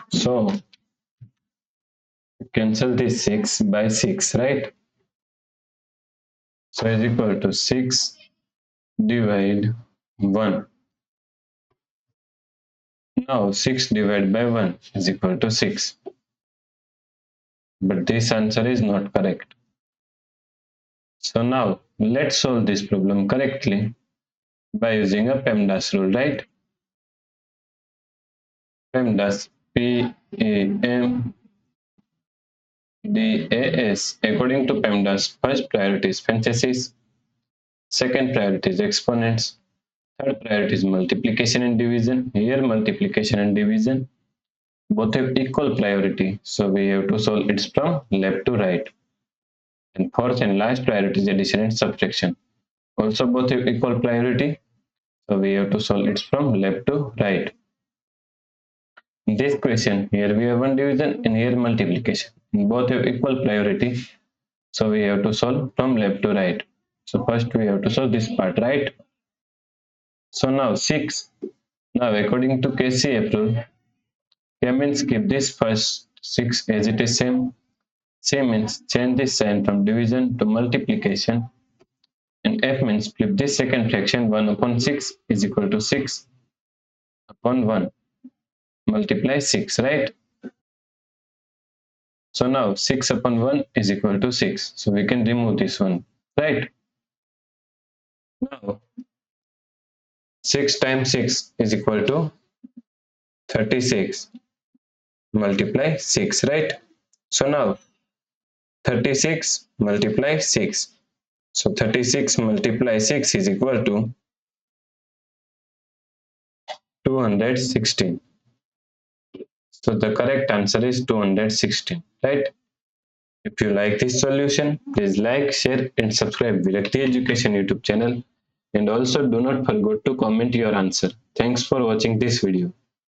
So cancel this 6 by 6, right? So is equal to 6 divide 1. Now 6 divided by 1 is equal to 6. But this answer is not correct. So now let's solve this problem correctly by using a PEMDAS rule, right? PEMDAS, PEMDAS. According to PEMDAS, first priority is parentheses, second priority is exponents, third priority is multiplication and division. Here multiplication and division both have equal priority, so we have to solve it from left to right. And fourth and last priority is addition and subtraction. Also both have equal priority, so we have to solve it from left to right. In this question, here we have one division and here multiplication. Both have equal priority, so we have to solve from left to right. So first we have to solve this part, right? So now 6. Now according to KCF rule, K means keep this first 6 as it is same. C means change this sign from division to multiplication. And F means flip this second fraction 1 upon 6 is equal to 6 upon 1. Multiply 6, right? So now 6 upon 1 is equal to 6. So we can remove this one, right? Now 6 times 6 is equal to 36. Multiply 6, right? So now 36 multiply 6. So 36 multiply 6 is equal to 216. So the correct answer is 216, right? If you like this solution, please like, share and subscribe Virakti Education YouTube channel. And also do not forget to comment your answer. Thanks for watching this video.